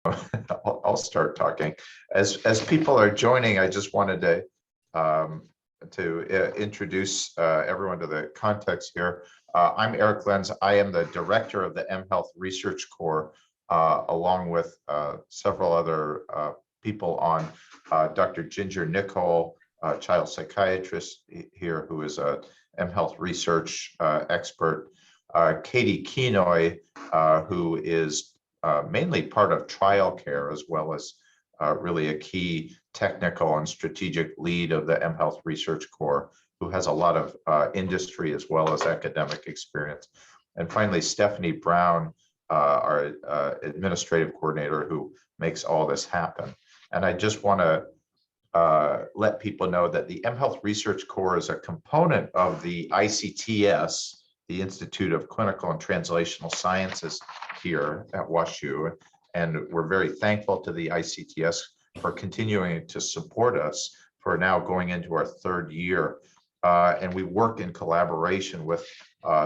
I'll start talking. As people are joining, I just wanted to introduce everyone to the context here. I'm Eric Lenz. I am the director of the mHealth Research Corps, along with several other people on Dr. Ginger Nicole, child psychiatrist here, who is a mHealth research expert. Katie Kenoy, who is mainly part of trial care, as well as really a key technical and strategic lead of the mHealth Research Corps, who has a lot of industry as well as academic experience. And finally, Stephanie Brown, our administrative coordinator, who makes all this happen. And I just want to let people know that the mHealth Research Corps is a component of the ICTS, the Institute of Clinical and Translational Sciences here at WashU. And we're very thankful to the ICTS for continuing to support us for now going into our third year. And we work in collaboration with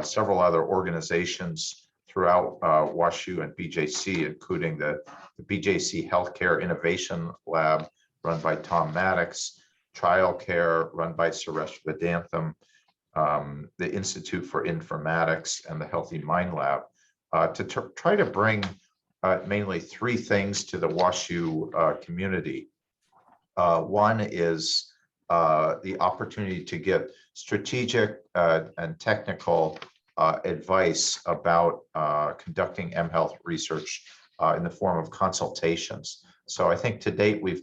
several other organizations throughout WashU and BJC, including the BJC Healthcare Innovation Lab run by Tom Maddox, Trial Care run by Suresh Vedantam, the Institute for Informatics, and the Healthy Mind Lab, to try to bring mainly three things to the WashU community. One is the opportunity to get strategic and technical advice about conducting mHealth research in the form of consultations. So I think to date we've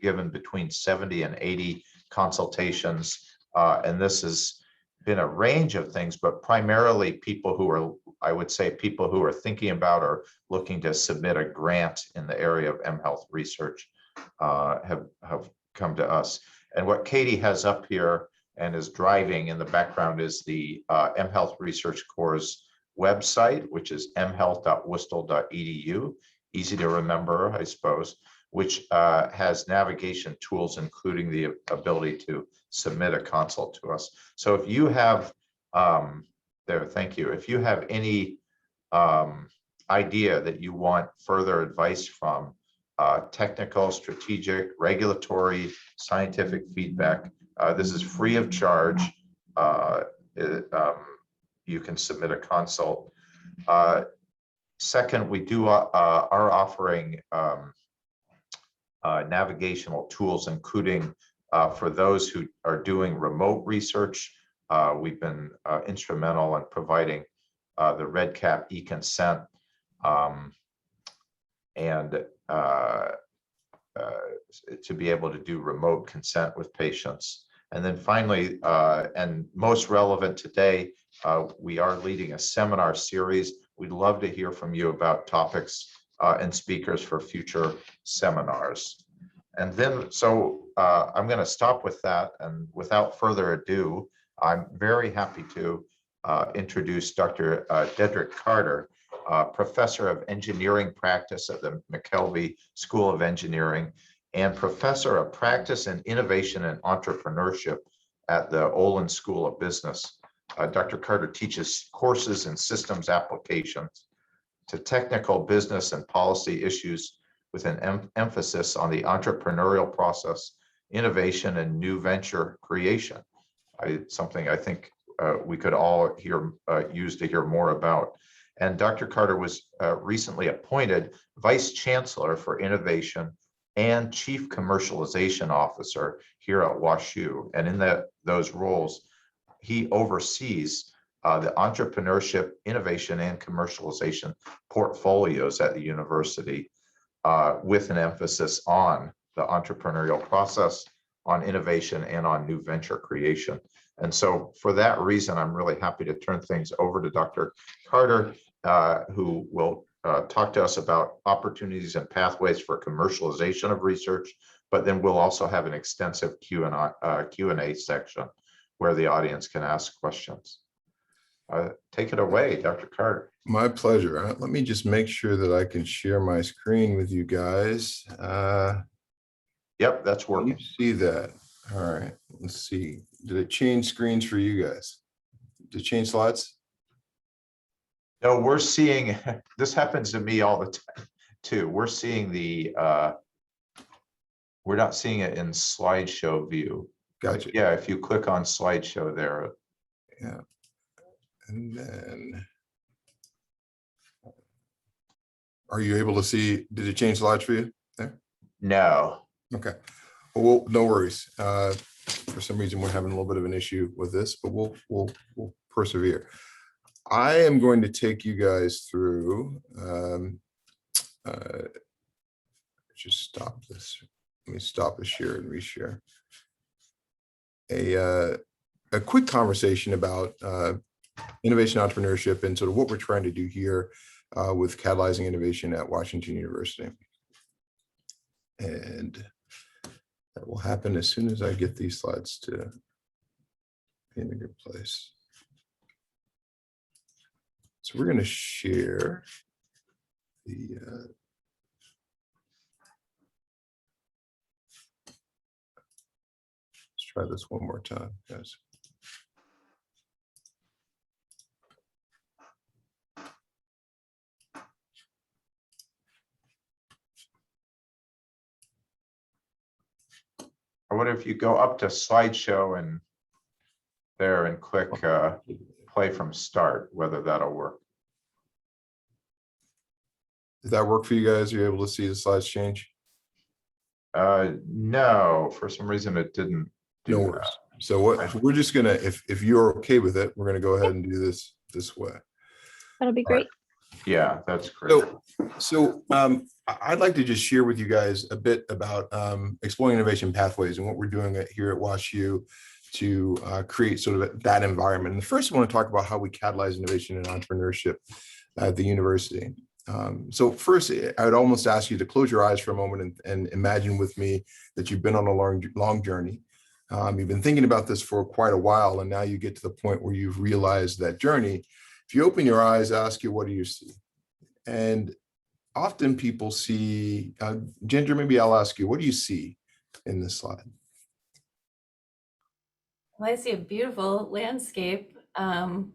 given between 70 and 80 consultations, and this has been a range of things, but primarily people who are, I would say, people who are thinking about or looking to submit a grant in the area of mHealth research have come to us. And what Katie has up here and is driving in the background is the mHealth Research Corps' website, which is mhealth.worcester.edu, easy to remember, I suppose, which has navigation tools, including the ability to submit a consult to us. So if you have, thank you. If you have any idea that you want further advice from, technical, strategic, regulatory, scientific feedback, this is free of charge. You can submit a consult. Second, we are offering navigational tools, including for those who are doing remote research. We've been instrumental in providing the REDCap e-consent and to be able to do remote consent with patients. And then finally, and most relevant today, we are leading a seminar series. We'd love to hear from you about topics and speakers for future seminars. And then, so I'm going to stop with that. And without further ado, I'm very happy to introduce Dr. Dedric Carter, professor of engineering practice at the McKelvey School of Engineering and professor of practice and innovation and entrepreneurship at the Olin School of Business. Dr. Carter teaches courses in systems applications to technical business and policy issues with an emphasis on the entrepreneurial process, innovation, and new venture creation. Something I think we could all use to hear more about. And Dr. Carter was recently appointed Vice Chancellor for Innovation and Chief Commercialization Officer here at WashU. And in those roles, he oversees the entrepreneurship, innovation, and commercialization portfolios at the university, with an emphasis on the entrepreneurial process, on innovation, and on new venture creation. And so for that reason, I'm really happy to turn things over to Dr. Carter, who will talk to us about opportunities and pathways for commercialization of research, but then we'll also have an extensive Q&A section where the audience can ask questions. Take it away, Dr. Carter. My pleasure. Let me just make sure that I can share my screen with you guys. Yep, that's working. You see that? All right, let's see. Did it change screens for you guys? Did it change slides? No, we're seeing, this happens to me all the time. too. We're seeing we're not seeing it in slideshow view. Gotcha. Yeah, if you click on slideshow there. Yeah. And then, are you able to see, did it change slides for you there? No. Okay. Well, no worries. For some reason, we're having a little bit of an issue with this, but we'll persevere. I am going to take you guys through, just stop this. Let me stop the share and reshare. A quick conversation about innovation entrepreneurship and sort of what we're trying to do here with catalyzing innovation at Washington University. And that will happen as soon as I get these slides to be in a good place. So we're going to share the let's try this one more time, guys. I wonder if you go up to slideshow and there and click play from start, whether that'll work. Does that work for you guys? Are you able to see the slides change? No, for some reason it didn't do No that. worries. So what we're just gonna, if you're okay with it, we're gonna go ahead and do this way. That'll be great. Yeah, that's great. So I'd like to just share with you guys a bit about exploring innovation pathways and what we're doing here at WashU to create sort of that environment. And the first, I want to talk about how we catalyze innovation and entrepreneurship at the university. So first, I would almost ask you to close your eyes for a moment and imagine with me that you've been on a long journey. You've been thinking about this for quite a while, and now you get to the point where you've realized that journey. If you open your eyes, ask you, what do you see? And often people see, Ginger, maybe I'll ask you, what do you see in this slide? Well, I see a beautiful landscape, and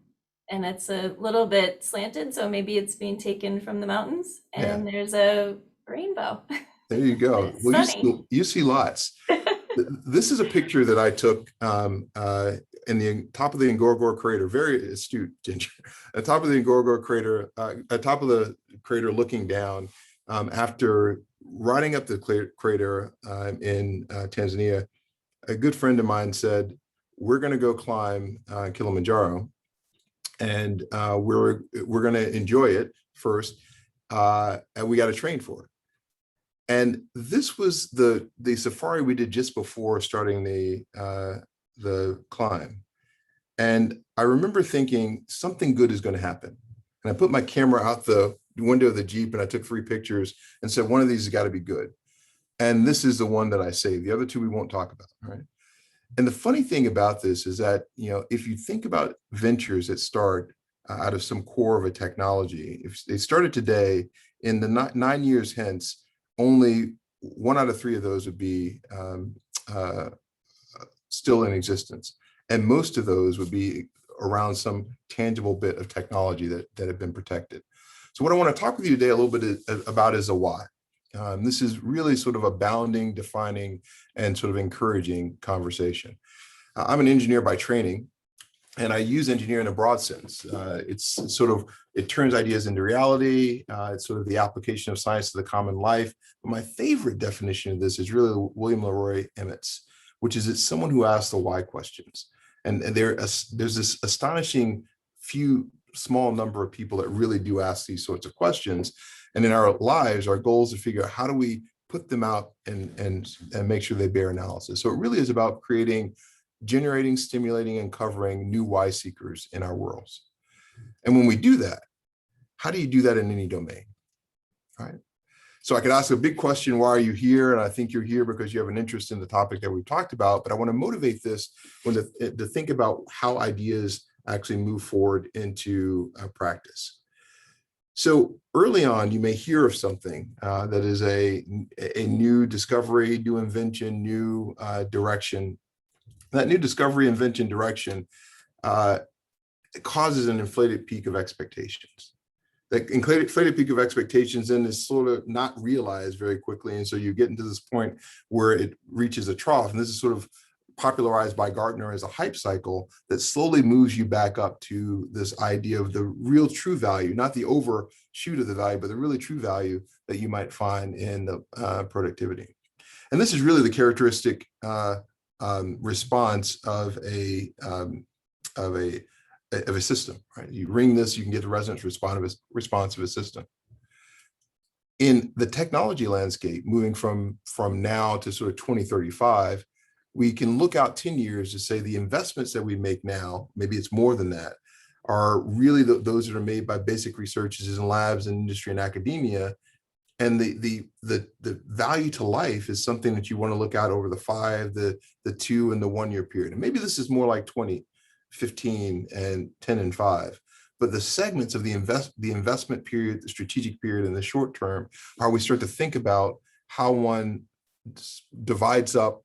it's a little bit slanted, so maybe it's being taken from the mountains, and there's a rainbow. There you go. Well, you see lots. This is a picture that I took in the top of the Ngorongoro crater. Very astute, Ginger. At top of the Ngorongoro crater, at top of the crater, looking down after riding up the crater in Tanzania. A good friend of mine said, "We're going to go climb Kilimanjaro, and we're going to enjoy it first, and we got to train for it." And this was the safari we did just before starting the climb. And I remember thinking something good is going to happen. And I put my camera out the window of the Jeep and I took 3 pictures and said, one of these has got to be good. And this is the one that I saved. The other 2 we won't talk about, right? And the funny thing about this is that, you know, if you think about ventures that start out of some core of a technology, if they started today, in the 9 years hence, only 1 out of 3 of those would be still in existence. And most of those would be around some tangible bit of technology that have been protected. So what I want to talk with you today a little bit about is a why. This is really sort of a bounding, defining, and sort of encouraging conversation. I'm an engineer by training, and I use engineering in a broad sense. It's sort of, it turns ideas into reality. It's sort of the application of science to the common life. But my favorite definition of this is really William Leroy Emmett's, which is it's someone who asks the why questions. And there's this astonishing small number of people that really do ask these sorts of questions. And in our lives, our goal is to figure out how do we put them out and make sure they bear analysis. So it really is about generating, stimulating, and covering new why seekers in our worlds. And when we do that, how do you do that in any domain? All right. So I could ask a big question, why are you here? And I think you're here because you have an interest in the topic that we've talked about, but I want to motivate this to think about how ideas actually move forward into practice. So early on, you may hear of something that is a new discovery, new invention, new direction. That new discovery, invention, direction causes an inflated peak of expectations. that inflated peak of expectations then is sort of not realized very quickly. And so you get into this point where it reaches a trough. And this is sort of popularized by Gartner as a hype cycle that slowly moves you back up to this idea of the real true value, not the overshoot of the value, but the really true value that you might find in the productivity. And this is really the characteristic response of a system, right? You ring this, you can get the resonance response of a system. In the technology landscape, moving from now to sort of 2035, we can look out 10 years to say the investments that we make now, maybe it's more than that, are really those that are made by basic researchers in labs and industry and academia. And the value to life is something that you want to look out over the 5, the 2, and the 1 year period. And maybe this is more like 20, 15, and 10 and 5. But the segments of the investment period, the strategic period, and the short term, how we start to think about how one divides up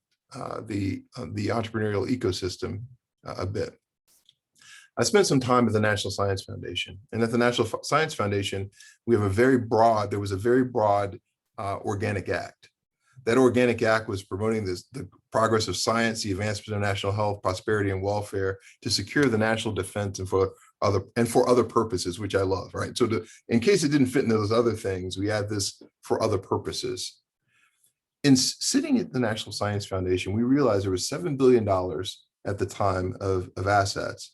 the entrepreneurial ecosystem a bit. I spent some time at the National Science Foundation, and at the National Science Foundation, there was a very broad organic act. That organic act was promoting the progress of science, the advancement of national health, prosperity, and welfare to secure the national defense and for other purposes, which I love, right? So in case it didn't fit into those other things, we add this for other purposes. In sitting at the National Science Foundation, we realized there was $7 billion at the time of assets,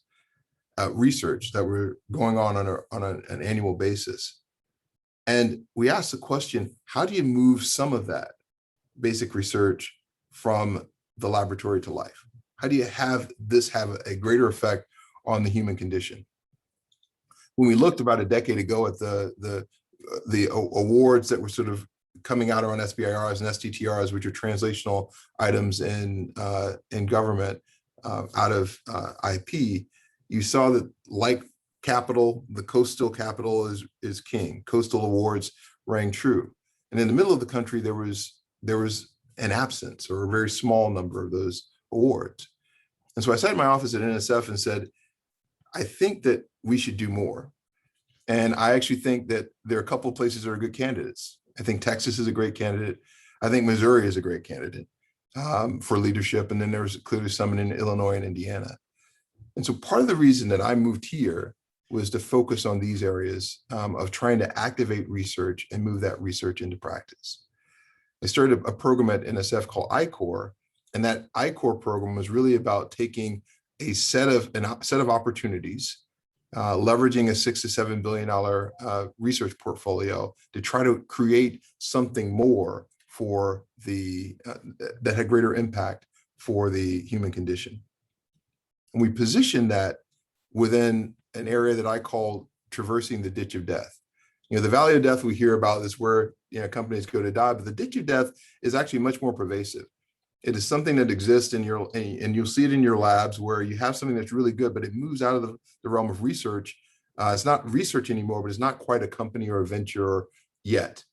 research that were going on an annual basis. And we asked the question, how do you move some of that basic research from the laboratory to life? How do you have this have a greater effect on the human condition? When we looked about a decade ago at the awards that were sort of coming out on SBIRs and STTRs, which are translational items in government out of IP, you saw that, like capital, the coastal capital is king. Coastal awards rang true. And in the middle of the country, there was an absence or a very small number of those awards. And so I sat in my office at NSF and said, I think that we should do more. And I actually think that there are a couple of places that are good candidates. I think Texas is a great candidate. I think Missouri is a great candidate for leadership. And then there's clearly some in Illinois and Indiana. And so part of the reason that I moved here was to focus on these areas of trying to activate research and move that research into practice. I started a program at NSF called I-Corps, and that I-Corps program was really about taking a set of opportunities, leveraging a $6 to $7 billion research portfolio to try to create something more for that had greater impact for the human condition. And we positioned that within an area that I call traversing the ditch of death. You know, the valley of death we hear about is where companies go to die, but the ditch of death is actually much more pervasive. It is something that exists and you'll see it in your labs where you have something that's really good, but it moves out of the realm of research. It's not research anymore, but it's not quite a company or a venture yet.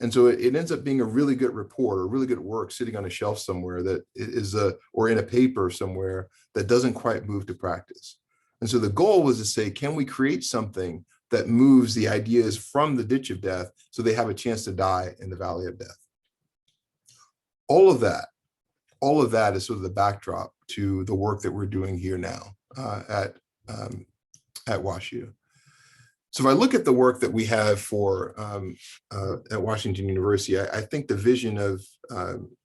And so it ends up being a really good report or really good work sitting on a shelf somewhere that is or in a paper somewhere that doesn't quite move to practice. And so the goal was to say, can we create something that moves the ideas from the ditch of death so they have a chance to die in the valley of death? All of that is sort of the backdrop to the work that we're doing here now at WashU. So if I look at the work that we have for at Washington University, I think the vision of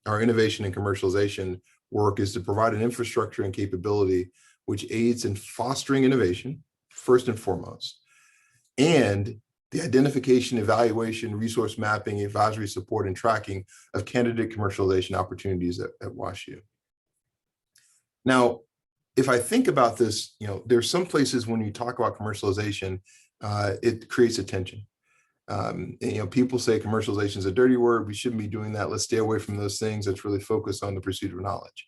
our innovation and commercialization work is to provide an infrastructure and capability which aids in fostering innovation, first and foremost, and the identification, evaluation, resource mapping, advisory support, and tracking of candidate commercialization opportunities at WashU. Now, if I think about this, there's some places when you talk about commercialization, it creates a tension. People say commercialization is a dirty word. We shouldn't be doing that. Let's stay away from those things. Let's really focus on the pursuit of knowledge.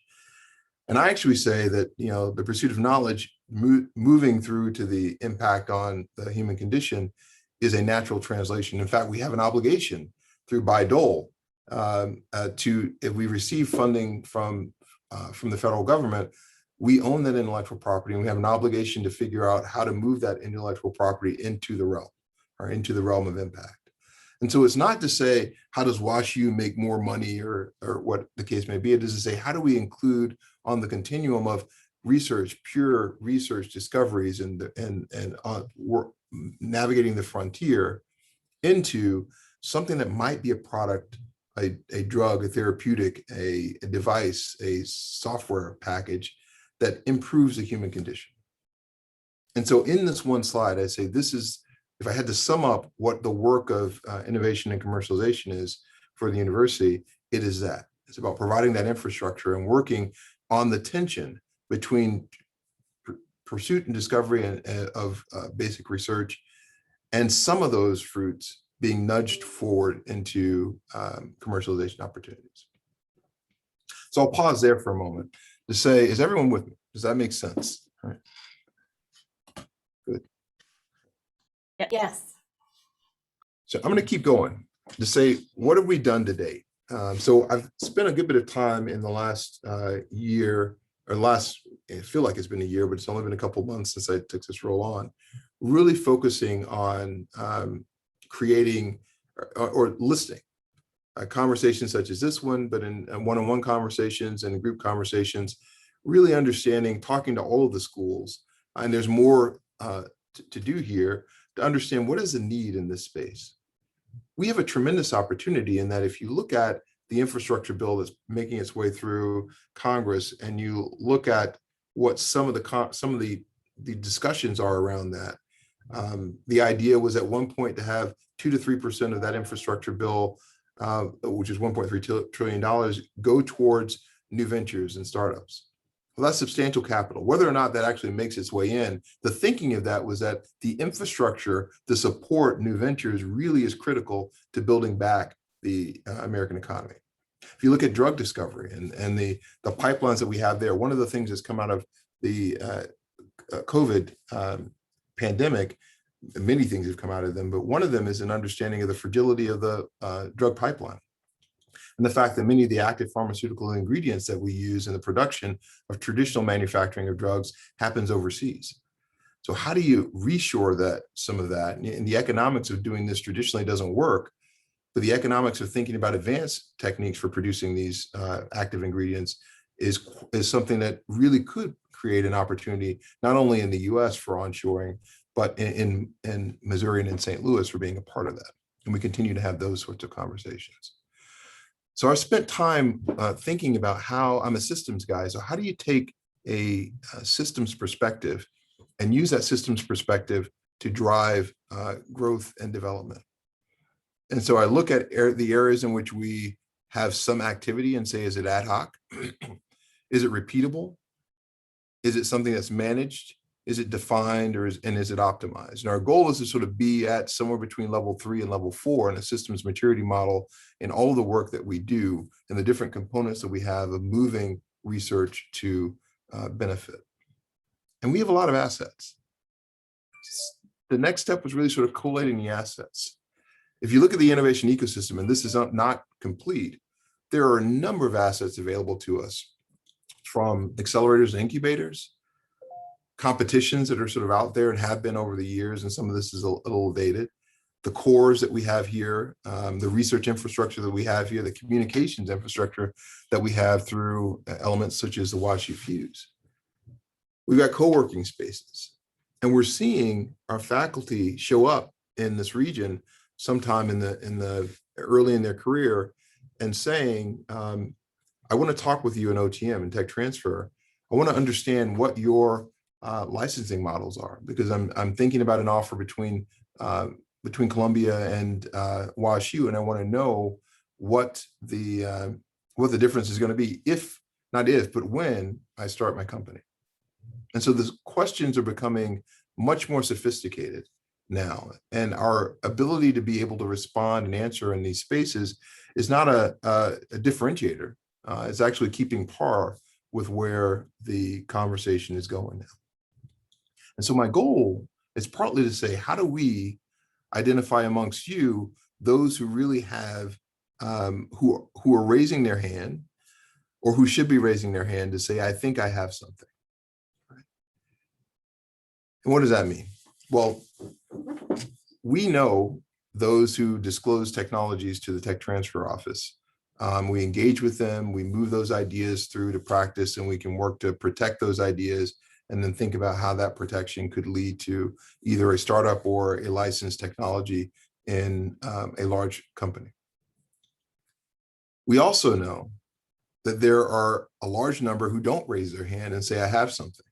And I actually say that, the pursuit of knowledge, moving through to the impact on the human condition, is a natural translation. In fact, we have an obligation through Bayh-Dole if we receive funding from the federal government, we own that intellectual property, and we have an obligation to figure out how to move that intellectual property into the realm, or into the realm of impact. And so it's not to say, how does WashU make more money or what the case may be? It is to say, how do we include on the continuum of research, pure research discoveries and navigating the frontier into something that might be a product, a drug, a therapeutic, a device, a software package that improves the human condition. And so in this one slide, I say, this is, if I had to sum up what the work of innovation and commercialization is for the university, it is that. It's about providing that infrastructure and working on the tension between pursuit and discovery of basic research, and some of those fruits being nudged forward into commercialization opportunities. So I'll pause there for a moment to say, is everyone with me? Does that make sense? All right. Good. Yes. So I'm going to keep going to say, what have we done to date? So I've spent a good bit of time in the last year, or I feel like it's been a year, but it's only been a couple of months since I took this role on, really focusing on creating or listing conversations such as this one, but in one-on-one conversations and group conversations, really understanding, talking to all of the schools, and there's more to do here to understand what is the need in this space. We have a tremendous opportunity in that if you look at the infrastructure bill that's making its way through Congress, and you look at what some of the discussions are around that, the idea was at one point to have 2 to 3% of that infrastructure bill, which is $1.3 trillion, go towards new ventures and startups. Well, that's substantial capital. Whether or not that actually makes its way in, the thinking of that was that the infrastructure to support new ventures really is critical to building back the American economy. If you look at drug discovery and the pipelines that we have there, one of the things that's come out of the COVID pandemic, many things have come out of them, but one of them is an understanding of the fragility of the drug pipeline. And the fact that many of the active pharmaceutical ingredients that we use in the production of traditional manufacturing of drugs happens overseas. So how do you reshore that, some of that? And the economics of doing this traditionally doesn't work, but the economics of thinking about advanced techniques for producing these active ingredients is something that really could create an opportunity, not only in the US for onshoring, but in Missouri and in St. Louis for being a part of that. And we continue to have those sorts of conversations. So I spent time thinking about how I'm a systems guy. So how do you take a systems perspective and use that systems perspective to drive growth and development? And so I look at the areas in which we have some activity and say, is it ad hoc? Is it repeatable? Is it something that's managed? Is it defined, or is it optimized? And our goal is to sort of be at somewhere between level 3 and level 4 in a systems maturity model in all of the work that we do and the different components that we have of moving research to benefit. And we have a lot of assets. The next step was really sort of collating the assets. If you look at the innovation ecosystem, and this is not complete, there are a number of assets available to us, from accelerators and incubators, competitions that are sort of out there and have been over the years, and some of this is a little dated, the cores that we have here, the research infrastructure that we have here, the communications infrastructure that we have through elements such as the WashU Fuse. We've got co-working spaces, and we're seeing our faculty show up in this region sometime in the early in their career and saying, I want to talk with you in OTM and tech transfer. I want to understand what your licensing models are, because I'm thinking about an offer between Columbia and WashU, and I want to know what the difference is going to be, not if, but when I start my company. And so the questions are becoming much more sophisticated now, and our ability to be able to respond and answer in these spaces is not a differentiator. It's actually keeping par with where the conversation is going now. And so my goal is partly to say, how do we identify amongst you those who really have, who are raising their hand, or who should be raising their hand to say, I think I have something. Right? And what does that mean? Well, we know those who disclose technologies to the tech transfer office. We engage with them, we move those ideas through to practice, and we can work to protect those ideas and then think about how that protection could lead to either a startup or a licensed technology in a large company. We also know that there are a large number who don't raise their hand and say, I have something.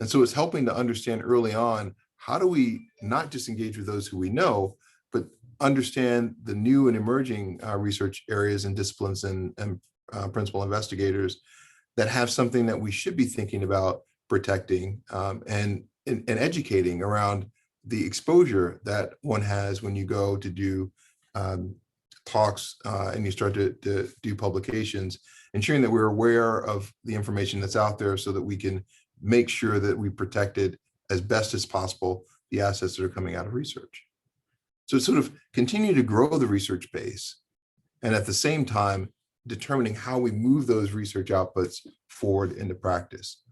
And so it's helping to understand early on, how do we not just engage with those who we know, but understand the new and emerging research areas and disciplines and principal investigators that have something that we should be thinking about protecting and educating around the exposure that one has when you go to do talks and you start to do publications, ensuring that we're aware of the information that's out there so that we can make sure that we protected as best as possible the assets that are coming out of research. So sort of continue to grow the research base, and at the same time, determining how we move those research outputs forward into practice.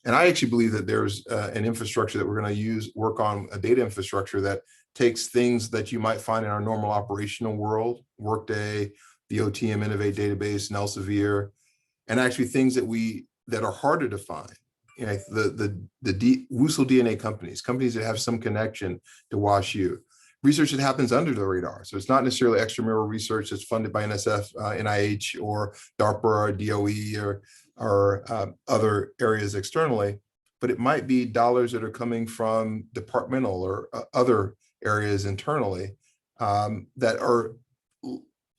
And I actually believe that there's an infrastructure that we're going to work on, a data infrastructure that takes things that you might find in our normal operational world, Workday, the OTM Innovate database, and Elsevier, and actually things that are harder to find. You know, the WUSL DNA companies that have some connection to WashU. Research that happens under the radar. So it's not necessarily extramural research that's funded by NSF, NIH, or DARPA, or DOE, or other areas externally, but it might be dollars that are coming from departmental or other areas internally that are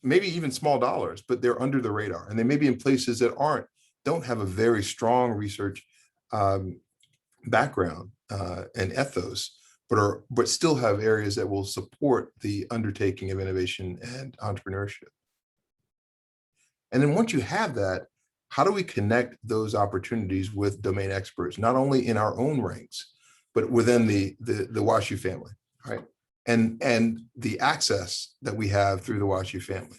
maybe even small dollars, but they're under the radar. And they may be in places that don't have a very strong research background and ethos, but still have areas that will support the undertaking of innovation and entrepreneurship. And then once you have that, how do we connect those opportunities with domain experts, not only in our own ranks, but within the WashU family, right? And the access that we have through the WashU family.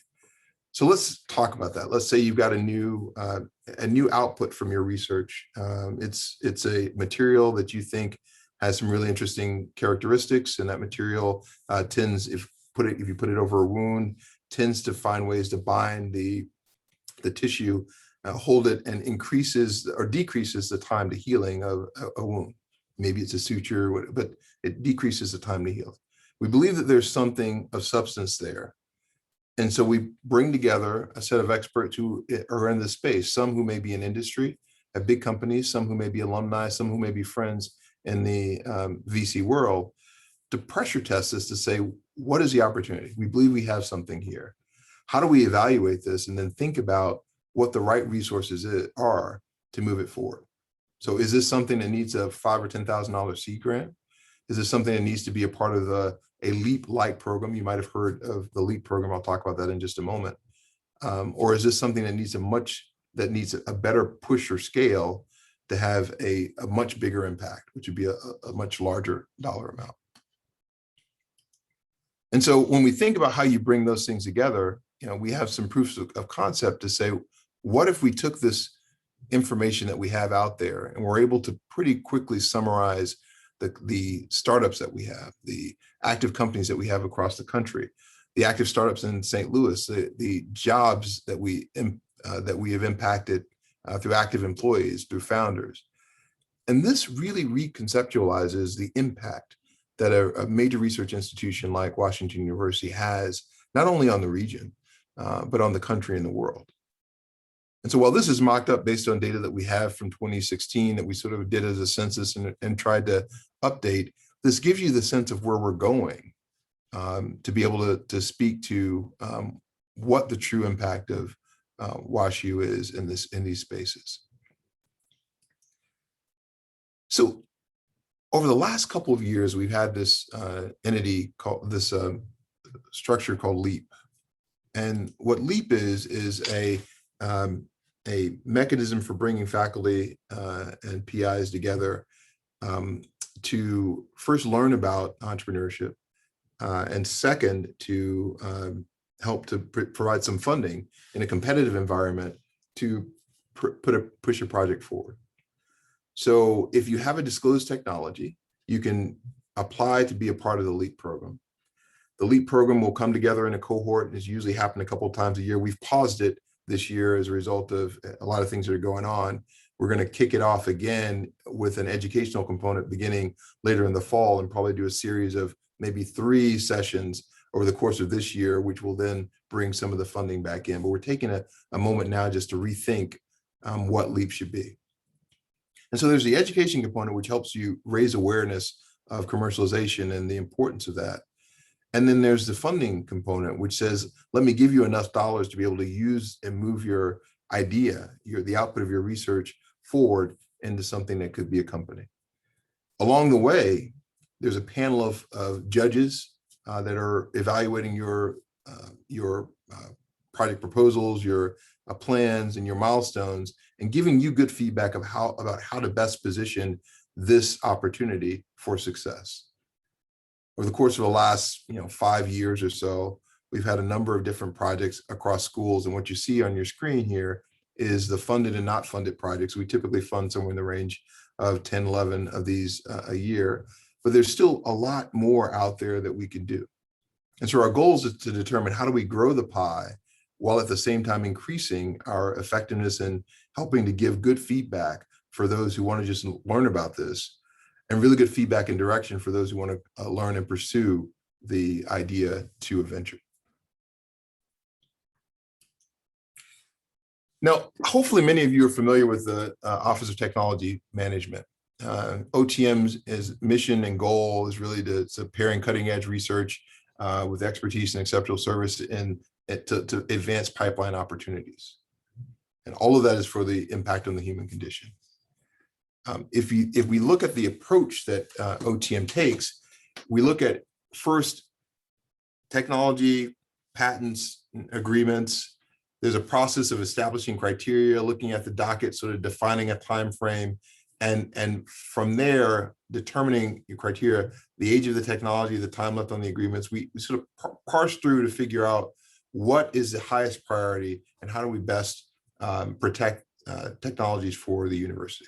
So let's talk about that. Let's say you've got a new output from your research. It's a material that you think has some really interesting characteristics, and that material tends, if you put it over a wound, tends to find ways to bind the tissue, hold it, and increases or decreases the time to healing of a wound. Maybe it's a suture, but it decreases the time to heal. We believe that there's something of substance there. And so we bring together a set of experts who are in the space, some who may be in industry at big companies, some who may be alumni, some who may be friends in the VC world, to pressure test this to say, what is the opportunity? We believe we have something here. How do we evaluate this and then think about what the right resources are to move it forward? So is this something that needs a $5,000 or $10,000 seed grant? Is this something that needs to be a part of a LEAP-like program? You might have heard of the LEAP program. I'll talk about that in just a moment. Or is this something that needs a better push or scale to have a much bigger impact, which would be a much larger dollar amount? And so when we think about how you bring those things together, we have some proofs of concept to say, what if we took this information that we have out there and we're able to pretty quickly summarize the startups that we have, the active companies that we have across the country, the active startups in St. Louis, the jobs that we have impacted through active employees, through founders. And this really reconceptualizes the impact that a major research institution like Washington University has, not only on the region, but on the country and the world. And so while this is mocked up based on data that we have from 2016 that we sort of did as a census and tried to update, this gives you the sense of where we're going to be able to speak to what the true impact of WashU is in these spaces. So over the last couple of years, we've had this entity called structure called LEAP. And what LEAP is a mechanism for bringing faculty and PIs together to first learn about entrepreneurship, and second, to help to provide some funding in a competitive environment to push a project forward. So if you have a disclosed technology, you can apply to be a part of the LEAP program. The LEAP program will come together in a cohort, and it's usually happened a couple of times a year. We've paused it this year as a result of a lot of things that are going on. We're going to kick it off again with an educational component beginning later in the fall, and probably do a series of maybe 3 sessions over the course of this year, which will then bring some of the funding back in. But we're taking a moment now just to rethink what LEAP should be. And so there's the education component, which helps you raise awareness of commercialization and the importance of that. And then there's the funding component, which says, let me give you enough dollars to be able to use and move your idea, the output of your research forward into something that could be a company. Along the way, there's a panel of judges that are evaluating your project proposals, your plans, and your milestones, and giving you good feedback of about how to best position this opportunity for success. Over the course of the last 5 years or so, we've had a number of different projects across schools, and what you see on your screen here is the funded and not funded projects. We typically fund somewhere in the range of 10, 11 of these a year, but there's still a lot more out there that we can do. And so our goal is to determine, how do we grow the pie while at the same time increasing our effectiveness in helping to give good feedback for those who want to just learn about this, and really good feedback and direction for those who want to learn and pursue the idea to a venture. Now, hopefully many of you are familiar with the Office of Technology Management. OTM's mission and goal is really to pairing cutting edge research with expertise and exceptional service to advance pipeline opportunities. And all of that is for the impact on the human condition. If we look at the approach that OTM takes, we look at first technology, patents, agreements. There's a process of establishing criteria, looking at the docket, sort of defining a time frame, and from there determining your criteria, the age of the technology, the time left on the agreements. We sort of parse through to figure out what is the highest priority and how do we best protect technologies for the university.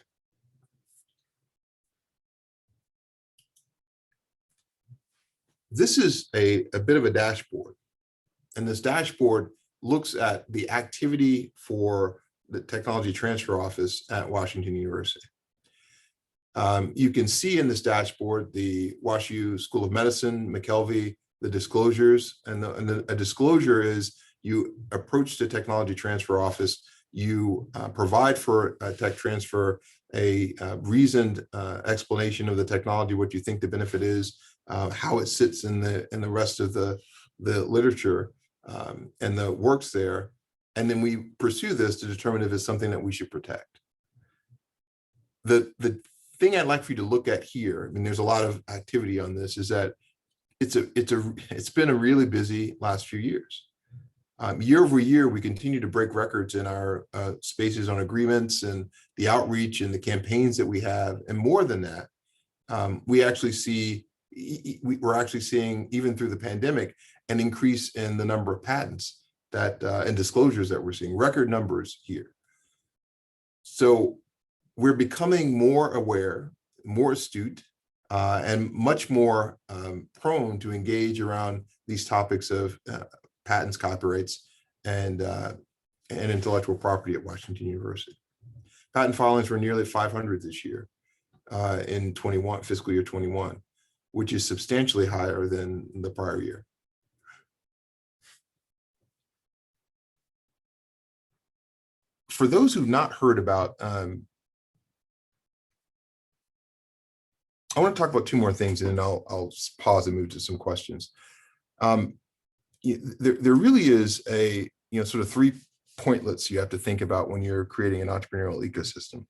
This is a bit of a dashboard, and this dashboard looks at the activity for the Technology Transfer Office at Washington University. You can see in this dashboard the WashU School of Medicine, McKelvey, the disclosures, and a disclosure is you approach the Technology Transfer Office, you provide for tech transfer a reasoned explanation of the technology, what you think the benefit is, how it sits in the rest of the literature and the works there, and then we pursue this to determine if it's something that we should protect. The thing I'd like for you to look at here, I mean, there's a lot of activity on this, is that it's been a really busy last few years. Year over year, we continue to break records in our spaces on agreements and the outreach and the campaigns that we have, and more than that, we're actually seeing, even through the pandemic, an increase in the number of patents that and disclosures that we're seeing, record numbers here. So we're becoming more aware, more astute, and much more prone to engage around these topics of patents, copyrights, and intellectual property at Washington University. Patent filings were nearly 500 this year in fiscal year 21, which is substantially higher than the prior year. For those who've not heard about, I want to talk about 2 more things, and then I'll pause and move to some questions. There really is a sort of 3 pointlets you have to think about when you're creating an entrepreneurial ecosystem.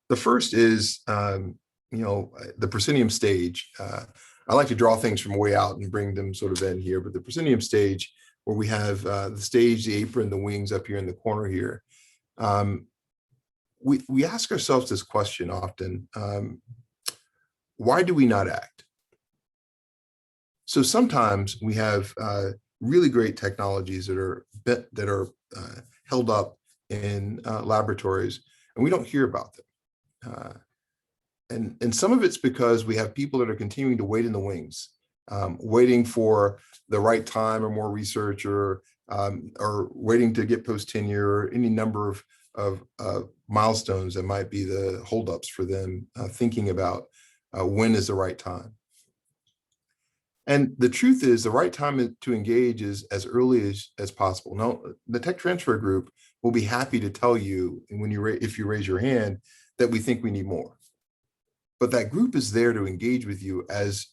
The first is the proscenium stage. I like to draw things from way out and bring them sort of in here, but the proscenium stage, where we have the stage, the apron, the wings up here in the corner here. We ask ourselves this question often: why do we not act? So sometimes we have really great technologies that are held up in laboratories, and we don't hear about them. and some of it's because we have people that are continuing to wait in the wings, waiting for the right time or more research, or waiting to get post tenure, or any number of milestones that might be the holdups for them, thinking about when is the right time. And the truth is, the right time to engage is as early as possible. Now, the tech transfer group will be happy to tell you, when if you raise your hand, that we think we need more. But that group is there to engage with you as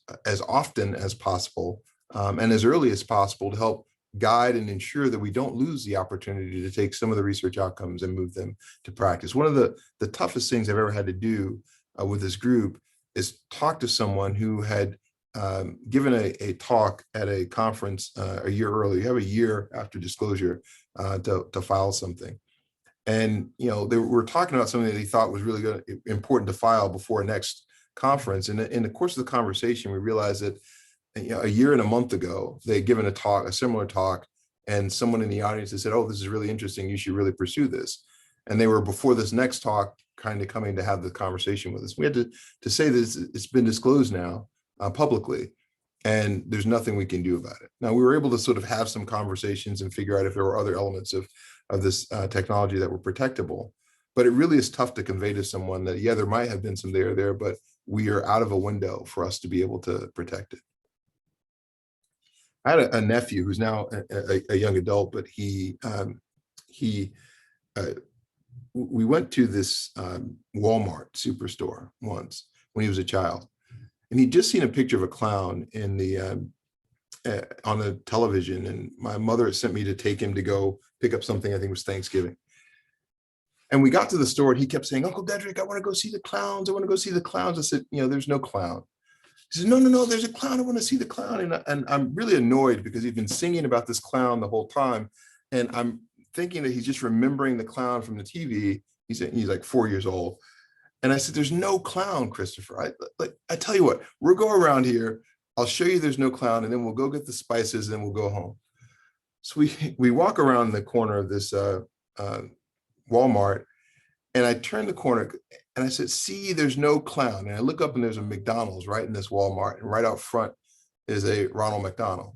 often as possible, and as early as possible, to help guide and ensure that we don't lose the opportunity to take some of the research outcomes and move them to practice. One of the toughest things I've ever had to do with this group is talk to someone who had given a talk at a conference a year earlier. You have a year after disclosure to file something. And, they were talking about something that he thought was really important to file before next conference. And in the course of the conversation, we realized that, a year and a month ago, they had given a similar talk, and someone in the audience had said, "Oh, this is really interesting. You should really pursue this." And they were, before this next talk, kind of coming to have the conversation with us. We had to say this, it's been disclosed now publicly, and there's nothing we can do about it. Now, we were able to sort of have some conversations and figure out if there were other elements of this technology that were protectable. But it really is tough to convey to someone that, yeah, there might have been some there, but we are out of a window for us to be able to protect it. I had a nephew who's now a young adult, but we went to this Walmart superstore once when he was a child, and he'd just seen a picture of a clown in the on the television, and my mother sent me to take him to go pick up something. I think it was Thanksgiving. And we got to the store, and he kept saying, "Uncle Dedric, I want to go see the clowns. I want to go see the clowns." I said, "There's no clown." He said, no, there's a clown. I want to see the clown. And I'm really annoyed because he's been singing about this clown the whole time. And I'm thinking that he's just remembering the clown from the TV. He's like 4 years old. And I said, "There's no clown, Christopher. I tell you what, we'll go around here. I'll show you there's no clown, and then we'll go get the spices, and then we'll go home." So we walk around the corner of this Walmart, and I turn the corner, and I said, "See, there's no clown." And I look up, and there's a McDonald's right in this Walmart, and right out front is a Ronald McDonald.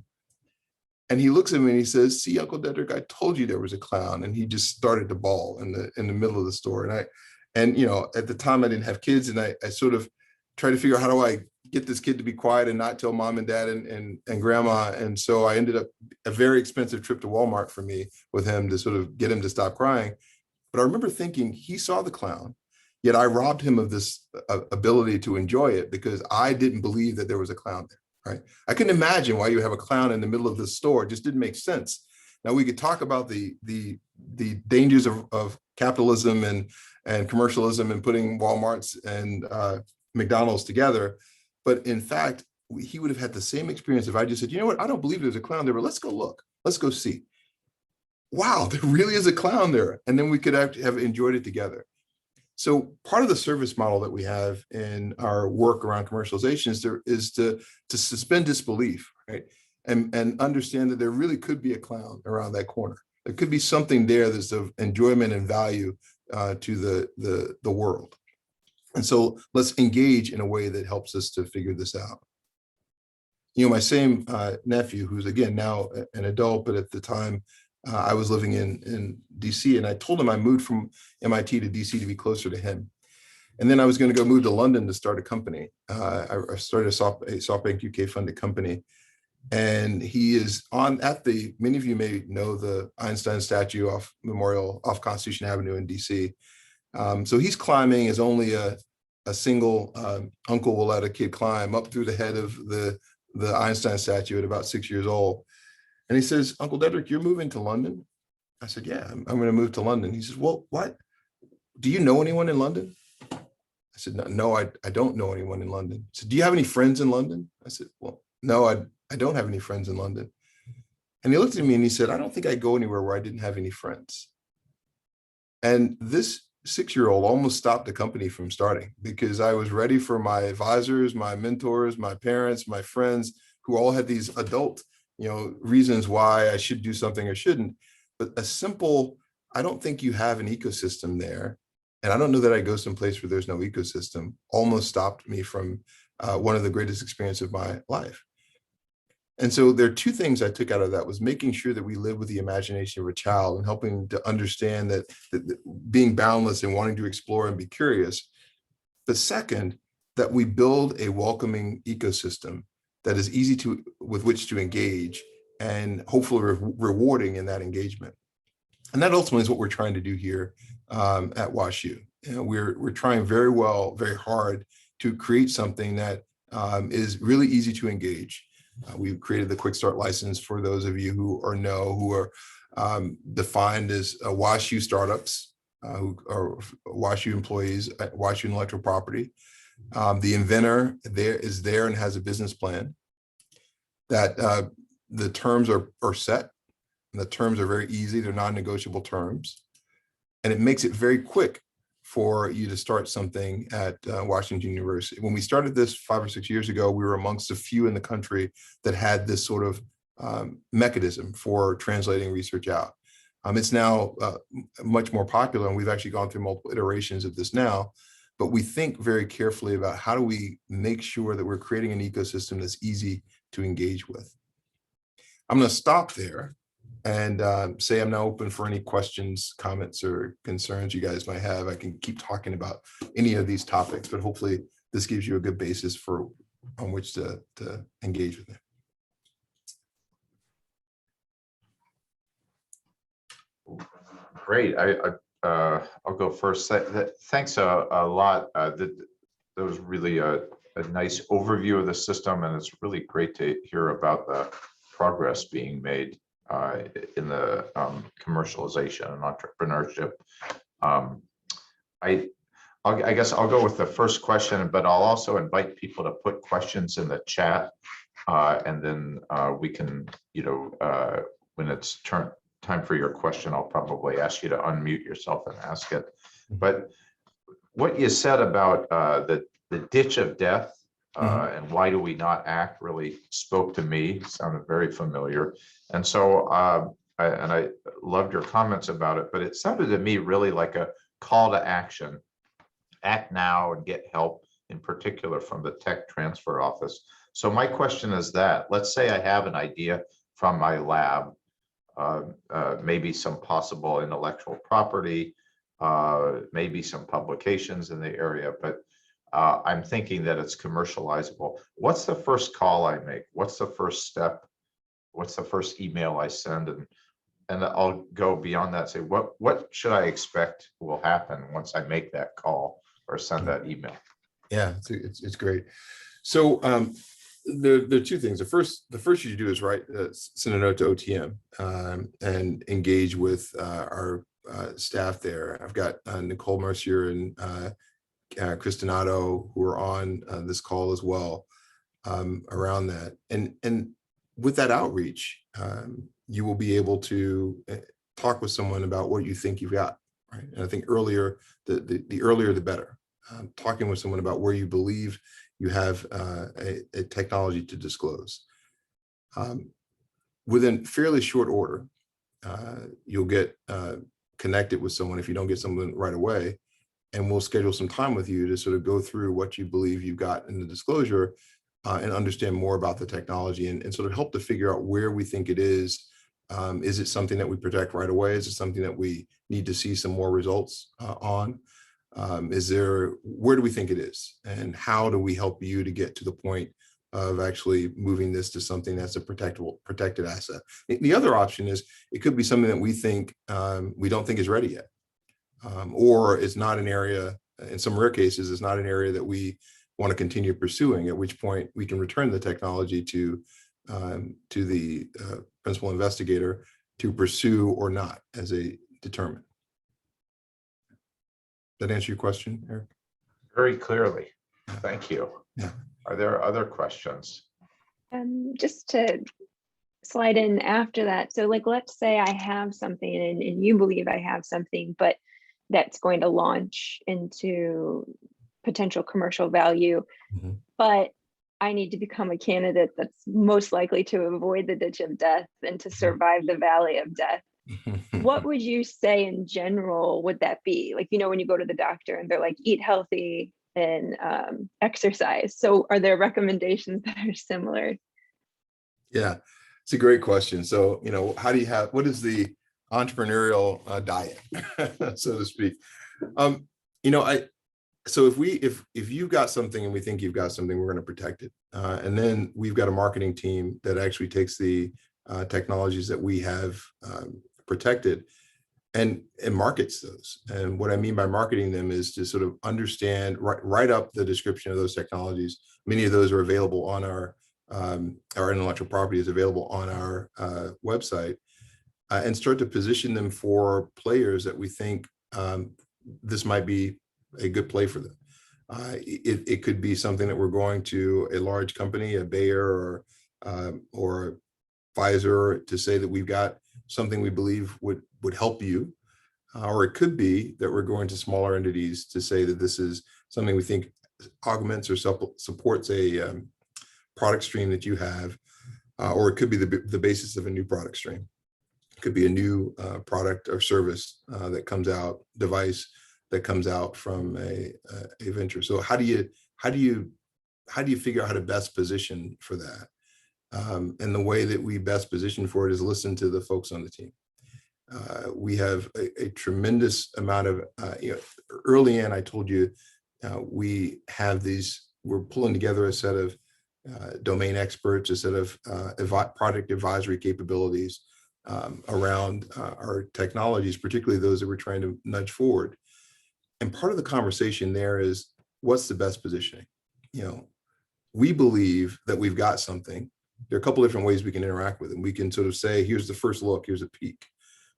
And he looks at me and he says, "See, Uncle Dedric, I told you there was a clown." And he just started to bawl in the middle of the store. And at the time I didn't have kids, and I sort of tried to figure out, how do I get this kid to be quiet and not tell mom and dad and grandma. And so I ended up a very expensive trip to Walmart for me with him to sort of get him to stop crying. But I remember thinking, he saw the clown, yet I robbed him of this ability to enjoy it because I didn't believe that there was a clown there, right? I couldn't imagine why you have a clown in the middle of the store. It just didn't make sense. Now, we could talk about the dangers of capitalism and commercialism and putting Walmarts and McDonald's together. But in fact, he would have had the same experience if I just said, "You know what, I don't believe there's a clown there, but let's go look. Let's go see. Wow, there really is a clown there." And then we could have enjoyed it together. So part of the service model that we have in our work around commercialization is to suspend disbelief, right? And understand that there really could be a clown around that corner. There could be something there that's of enjoyment and value to the world. And so let's engage in a way that helps us to figure this out. My same nephew, who's again now an adult, but at the time I was living in DC, and I told him I moved from MIT to DC to be closer to him. And then I was going to go move to London to start a company. I started a SoftBank UK funded company. And he is many of you may know the Einstein statue off Constitution Avenue in DC. So he's climbing as only a single uncle will let a kid climb up through the head of the Einstein statue at about 6 years old. And he says, "Uncle Dedric, you're moving to London?" I said, "Yeah, I'm going to move to London." He says, "Well, what? Do you know anyone in London?" I said, "No, I don't know anyone in London." He said, "Do you have any friends in London?" I said, "Well, no, I don't have any friends in London." And he looked at me and he said, "I don't think I'd go anywhere where I didn't have any friends." And this 6-year-old almost stopped the company from starting because I was ready for my advisors, my mentors, my parents, my friends, who all had these adult reasons why I should do something or shouldn't. But a simple, "I don't think you have an ecosystem there," and I don't know that I go someplace where there's no ecosystem, almost stopped me from one of the greatest experiences of my life. And so there are two things I took out of that, was making sure that we live with the imagination of a child and helping to understand that being boundless and wanting to explore and be curious. The second, that we build a welcoming ecosystem that is easy with which to engage and hopefully rewarding in that engagement. And that ultimately is what we're trying to do here at WashU. We're trying very hard to create something that is really easy to engage. We've created the Quick Start license for those of you who are defined as WashU startups, who are WashU employees at WashU Intellectual Property. The inventor is there and has a business plan. That the terms are set, and the terms are very easy. They're non-negotiable terms, and it makes it very quick for you to start something at Washington University. When we started this 5 or 6 years ago, we were amongst the few in the country that had this sort of mechanism for translating research out. It's now much more popular, and we've actually gone through multiple iterations of this now, but we think very carefully about how do we make sure that we're creating an ecosystem that's easy to engage with. I'm going to stop there and say I'm now open for any questions, comments, or concerns you guys might have. I can keep talking about any of these topics, but hopefully this gives you a good basis on which to engage with me. Great. I'll go first. Thanks a lot. That was really a nice overview of the system, and it's really great to hear about the progress being made in the commercialization and entrepreneurship. I guess I'll go with the first question, but I'll also invite people to put questions in the chat, and then we can, when it's time for your question, I'll probably ask you to unmute yourself and ask it. But what you said about the ditch of death and why do we not act really spoke to me, sounded very familiar. And so I loved your comments about it, but it sounded to me really like a call to action. Act now and get help, in particular from the tech transfer office. So my question is that, let's say I have an idea from my lab, maybe some possible intellectual property, maybe some publications in the area, but I'm thinking that it's commercializable. What's the first call I make? What's the first step? What's the first email I send? And I'll go beyond that, say, what should I expect will happen once I make that call or send that email? Yeah, it's great. So there are two things. The first you do is send a note to OTM and engage with our staff there. I've got Nicole Mercier and Chris Donato who are on this call as well around that. And with that outreach, you will be able to talk with someone about what you think you've got. Right? And I think earlier, the earlier the better. Talking with someone about where you believe you have a technology to disclose. Within fairly short order, you'll get connected with someone if you don't get someone right away, and we'll schedule some time with you to sort of go through what you believe you've got in the disclosure and understand more about the technology and sort of help to figure out where we think it is. Is it something that we protect right away? Is it something that we need to see some more results on? Where do we think it is? And how do we help you to get to the point of actually moving this to something that's a protected asset? The other option is it could be something that we think we don't think is ready yet. Or it's not an area, in some rare cases, it's not an area that we want to continue pursuing, at which point we can return the technology to the principal investigator to pursue or not as a determinant. That answer your question, Eric? Very clearly. Thank you. Yeah. Are there other questions? Just to slide in after that. So let's say I have something and you believe I have something, but that's going to launch into potential commercial value, but I need to become a candidate that's most likely to avoid the ditch of death and to survive the valley of death. what would you say in general would that be? Like, when you go to the doctor and they're like, eat healthy and exercise. So are there recommendations that are similar? Yeah, it's a great question. So, what is the entrepreneurial diet, so to speak? So if you've got something and we think you've got something, we're going to protect it. And then we've got a marketing team that actually takes the technologies that we have protected and markets those. And what I mean by marketing them is to sort of understand, write up the description of those technologies. Many of those are available on our intellectual property is available on our website, and start to position them for players that we think this might be a good play for them. It could be something that we're going to a large company, a Bayer or Pfizer, to say that we've got something we believe would help you, or it could be that we're going to smaller entities to say that this is something we think augments or supports a product stream that you have, or it could be the basis of a new product stream. It could be a new product or service that comes out, device that comes out from a venture. So how do you figure out how to best position for that? And the way that we best position for it is listen to the folks on the team. We have a tremendous amount of, early in, I told you, we're pulling together a set of domain experts, a set of product advisory capabilities around our technologies, particularly those that we're trying to nudge forward. And part of the conversation there is, what's the best positioning? We believe that we've got something. There are a couple different ways we can interact with them. We can sort of say, here's the first look, here's a peek.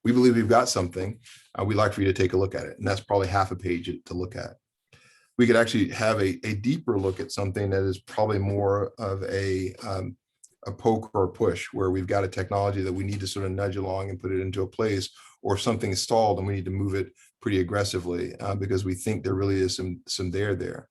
We believe we've got something. We'd like for you to take a look at it. And that's probably half a page to look at. We could actually have a deeper look at something that is probably more of a poke or a push, where we've got a technology that we need to sort of nudge along and put it into a place, or if something is stalled and we need to move it pretty aggressively because we think there really is some there.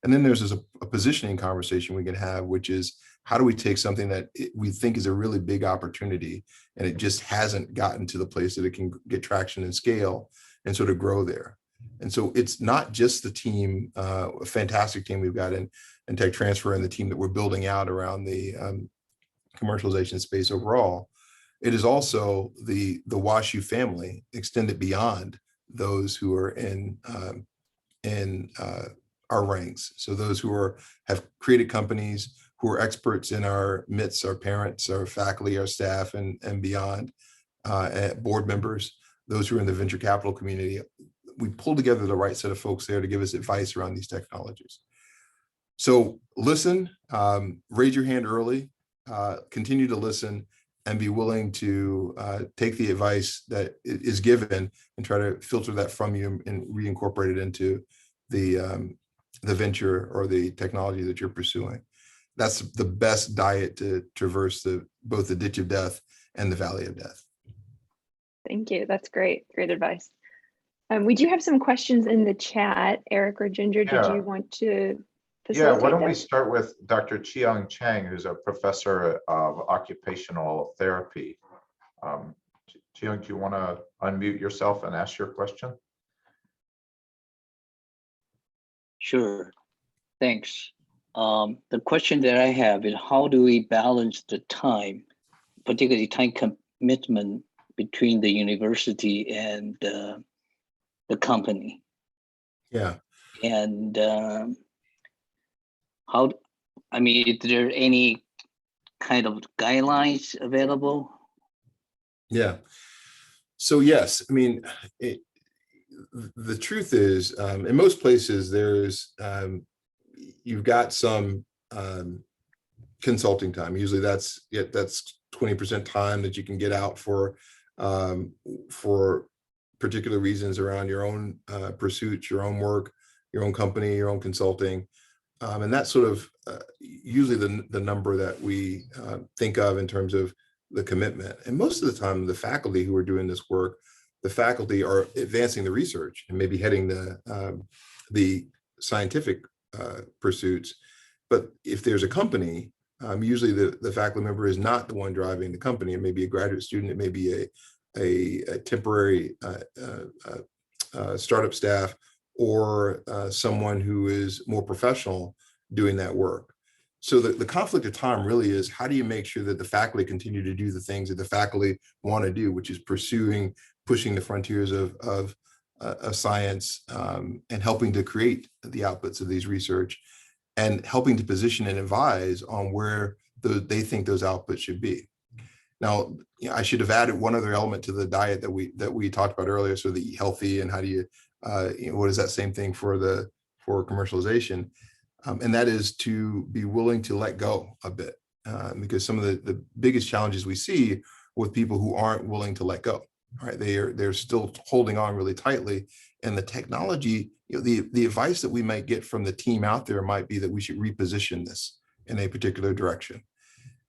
And then there's a positioning conversation we can have, which is, how do we take something that we think is a really big opportunity and it just hasn't gotten to the place that it can get traction and scale and sort of grow there? And so it's not just the team, a fantastic team we've got in tech transfer, and the team that we're building out around the commercialization space overall. It is also the WashU family extended beyond those who are in our ranks. So those who have created companies, who are experts in our midst, our parents, our faculty, our staff, and beyond, board members, those who are in the venture capital community. We pull together the right set of folks there to give us advice around these technologies. So listen, raise your hand early, continue to listen, and be willing to take the advice that is given and try to filter that from you and reincorporate it into the venture or the technology that you're pursuing. That's the best diet to traverse both the ditch of death and the valley of death. Thank you. That's great. Great advice. We do have some questions in the chat. Eric or Ginger, did you want to facilitate why don't we that? start with Dr. Chiang Chang, who's a professor of occupational therapy. Chiang, do you want to unmute yourself and ask your question? Sure, thanks. The question that I have is, how do we balance the time, particularly time commitment, between the university and the company? Yeah. And is there any kind of guidelines available? Yeah. So yes, the truth is, in most places, there's you've got some consulting time. Usually that's 20% time that you can get out for particular reasons around your own pursuits, your own work, your own company, your own consulting. And that's sort of usually the number that we think of in terms of the commitment. And most of the time, the faculty who are doing this work, the faculty are advancing the research and maybe heading the scientific pursuits. But if there's a company, usually the faculty member is not the one driving the company. It may be a graduate student, it may be a temporary startup staff, or someone who is more professional doing that work. So the conflict of time really is, how do you make sure that the faculty continue to do the things that the faculty want to do, which is pushing the frontiers of science, and helping to create the outputs of these research, and helping to position and advise on where they think those outputs should be. Now, I should have added one other element to the diet that we talked about earlier. So the eat healthy, and how do you, what is that same thing for commercialization? And that is to be willing to let go a bit, because some of the biggest challenges we see with people who aren't willing to let go, right? They're still holding on really tightly, and the technology, the advice that we might get from the team out there might be that we should reposition this in a particular direction.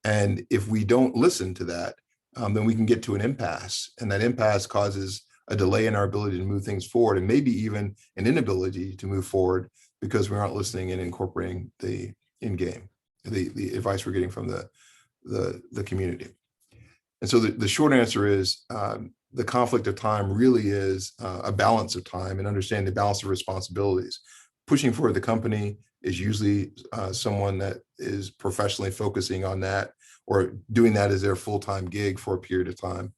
And if we don't listen to that, then we can get to an impasse, and that impasse causes a delay in our ability to move things forward, and maybe even an inability to move forward because we aren't listening and incorporating the advice we're getting from the community. And so the short answer is, the conflict of time really is a balance of time, and understanding the balance of responsibilities. Pushing forward the company is usually someone that is professionally focusing on that, or doing that as their full-time gig for a period of time.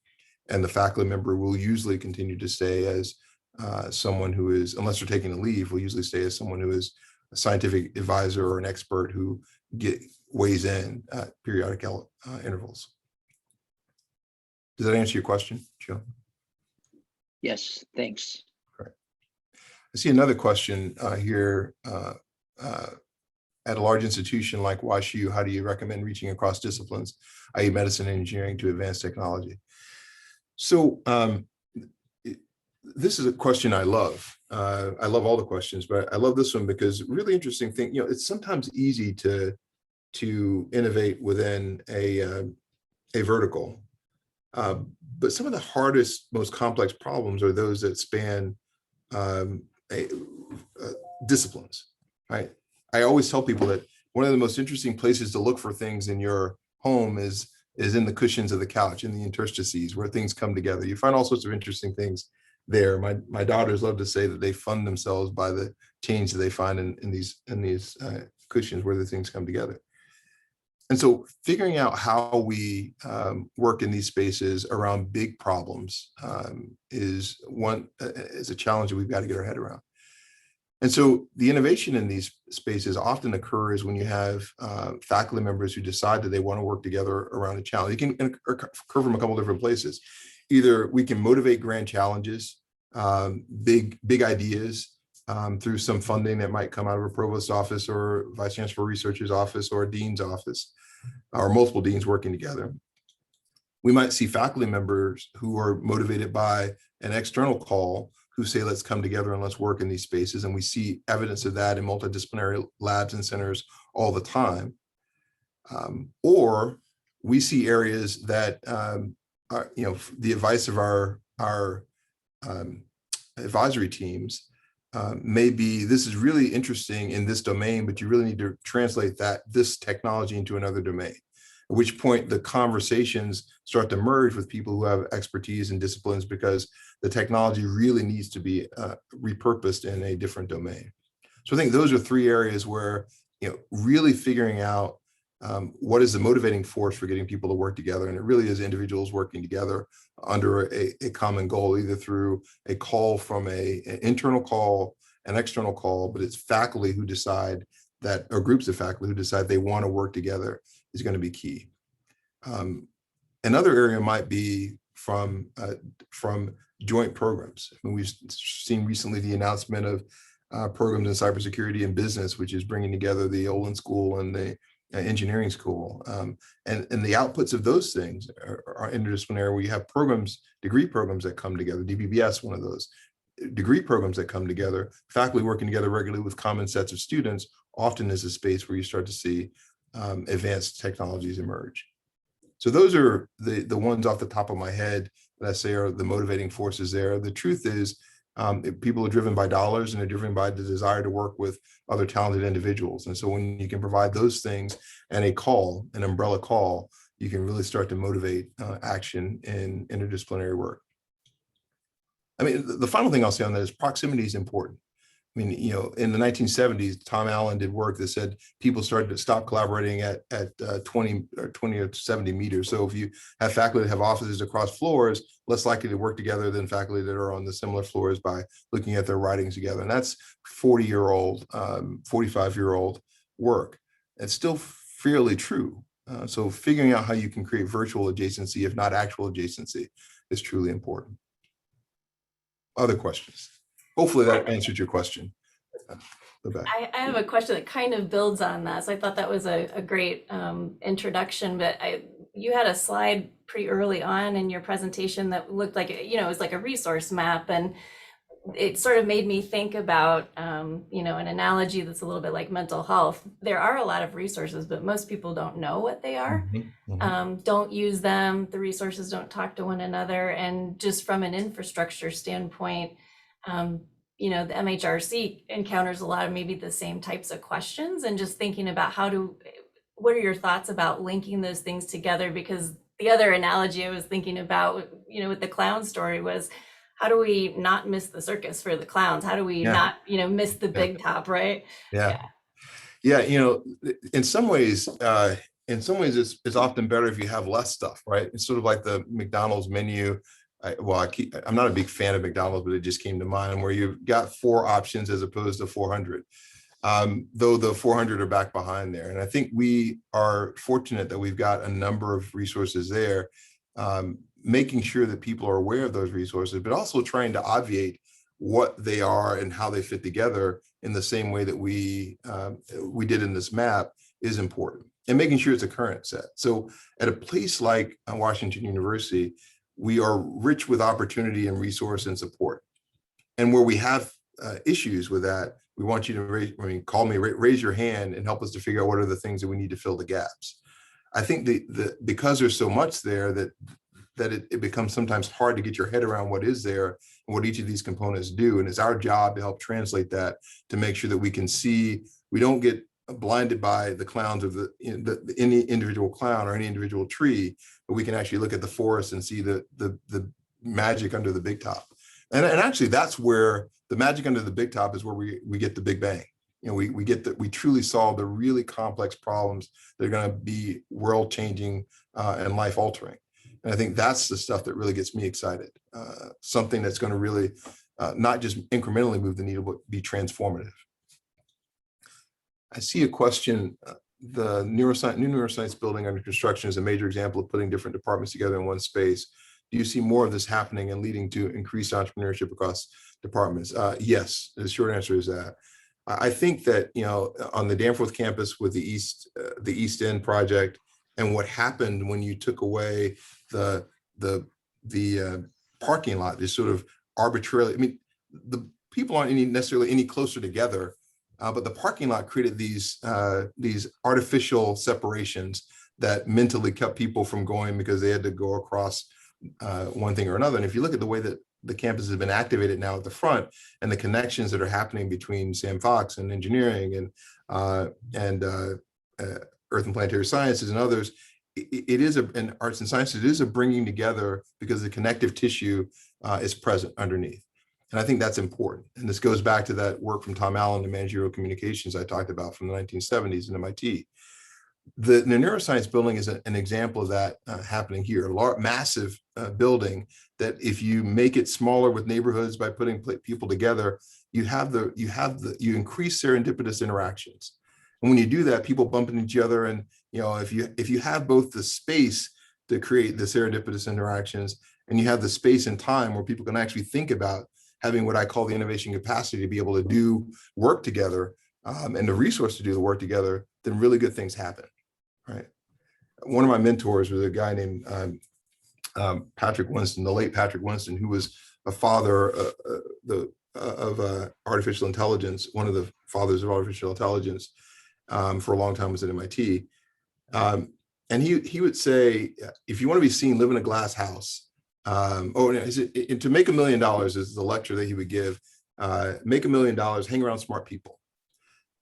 And the faculty member will usually continue to stay as someone who is, unless they're taking a leave, will usually stay as someone who is a scientific advisor or an expert who weighs in at periodic intervals. Does that answer your question, Joe? Yes, thanks. Correct. I see another question here. At a large institution like WashU, how do you recommend reaching across disciplines, i.e. medicine and engineering, to advanced technology? So this is a question I love. I love all the questions, but I love this one because really interesting thing, it's sometimes easy to innovate within a vertical. But some of the hardest, most complex problems are those that span disciplines, right? I always tell people that one of the most interesting places to look for things in your home is in the cushions of the couch, in the interstices where things come together. You find all sorts of interesting things there. My daughters love to say that they fund themselves by the change that they find in these cushions where the things come together. And so figuring out how we work in these spaces around big problems is a challenge that we've got to get our head around. And so the innovation in these spaces often occurs when you have faculty members who decide that they want to work together around a challenge. It can occur from a couple different places. Either we can motivate grand challenges, big ideas through some funding that might come out of a provost's office or vice chancellor researcher's office or a dean's office, or multiple deans working together. We might see faculty members who are motivated by an external call who say, let's come together and let's work in these spaces. And we see evidence of that in multidisciplinary labs and centers all the time. Or we see areas that, the advice of our advisory teams may be, this is really interesting in this domain, but you really need to translate this technology into another domain. At which point the conversations start to merge with people who have expertise in disciplines, because the technology really needs to be repurposed in a different domain. So I think those are three areas where, really figuring out what is the motivating force for getting people to work together. And it really is individuals working together under a common goal, either through a call from an internal call, an external call, but it's faculty who decide that, or groups of faculty who decide they want to work together, is going to be key. Another area might be from joint programs. I mean, we've seen recently the announcement of programs in cybersecurity and business, which is bringing together the Olin School and the engineering school. And the outputs of those things are interdisciplinary, where you have degree programs that come together, DBBS, one of those. Degree programs that come together, faculty working together regularly with common sets of students, often is a space where you start to see advanced technologies emerge. So those are the ones off the top of my head that I say are the motivating forces there. The truth is, people are driven by dollars, and they're driven by the desire to work with other talented individuals. And so when you can provide those things and an umbrella call, you can really start to motivate action in interdisciplinary work. I mean, the final thing I'll say on that is proximity is important. I mean, you know, in the 1970s, Tom Allen did work that said people started to stop collaborating at 20 or 70 meters. So if you have faculty that have offices across floors, less likely to work together than faculty that are on the similar floors by looking at their writings together. And that's 40-year-old, 45-year-old work. It's still fairly true. So figuring out how you can create virtual adjacency, if not actual adjacency, is truly important. Other questions? Hopefully that answered your question. I have a question that kind of builds on that. So I thought that was a great introduction, but you had a slide pretty early on in your presentation that looked like, you know, it was like a resource map, and it sort of made me think about, you know, an analogy that's a little bit like mental health. There are a lot of resources, but most people don't know what they are, don't use them. The resources don't talk to one another. And just from an infrastructure standpoint, you know, the MHRC encounters a lot of maybe the same types of questions, and just thinking about what are your thoughts about linking those things together? Because the other analogy I was thinking about, you know, with the clown story was, how do we not miss the circus for the clowns? How do we not, you know, miss the big top, right? Yeah, you know, in some ways it's often better if you have less stuff, right? It's sort of like the McDonald's menu. I'm not a big fan of McDonald's, but it just came to mind, where you've got 4 options as opposed to 400. Though the 400 are back behind there. And I think we are fortunate that we've got a number of resources there, making sure that people are aware of those resources, but also trying to obviate what they are and how they fit together in the same way that we did in this map is important, and making sure it's a current set. So at a place like Washington University, we are rich with opportunity and resource and support. And where we have issues with that, we want you to raise your hand and help us to figure out what are the things that we need to fill the gaps. I think because there's so much there that it becomes sometimes hard to get your head around what is there and what each of these components do. And it's our job to help translate that, to make sure that we can see, we don't get blinded by the clowns of any individual clown or any individual tree, but we can actually look at the forest and see the magic under the big top. And actually that's where the magic under the big top is, where we get the big bang. You know, we truly solve the really complex problems that are going to be world changing and life altering. And I think that's the stuff that really gets me excited. Something that's going to really not just incrementally move the needle, but be transformative. I see a question. The new neuroscience building under construction is a major example of putting different departments together in one space. Do you see more of this happening and leading to increased entrepreneurship across departments? Yes, the short answer is that. I think that, you know, on the Danforth campus with the East End project, and what happened when you took away the parking lot, just sort of arbitrarily. I mean, the people aren't necessarily any closer together, but the parking lot created these artificial separations that mentally kept people from going because they had to go across one thing or another. And if you look at the way that the campus has been activated now at the front, and the connections that are happening between Sam Fox and engineering and Earth and Planetary Sciences and others, it is and arts and sciences, it is a bringing together, because the connective tissue is present underneath. And I think that's important. And this goes back to that work from Tom Allen and managerial communications I talked about from the 1970s in MIT. The neuroscience building is an example of that happening here. A massive building that, if you make it smaller with neighborhoods by putting people together, you increase serendipitous interactions. And when you do that, people bump into each other. And, you know, if you have both the space to create the serendipitous interactions, and you have the space and time where people can actually think about having what I call the innovation capacity to be able to do work together, and the resource to do the work together, then really good things happen, right? One of my mentors was a guy named Patrick Winston, the late Patrick Winston, who was a father of artificial intelligence, one of the fathers of artificial intelligence, for a long time, was at MIT. And he would say, if you want to be seen, live in a glass house. To make $1 million is the lecture that he would give. Make $1 million, hang around smart people.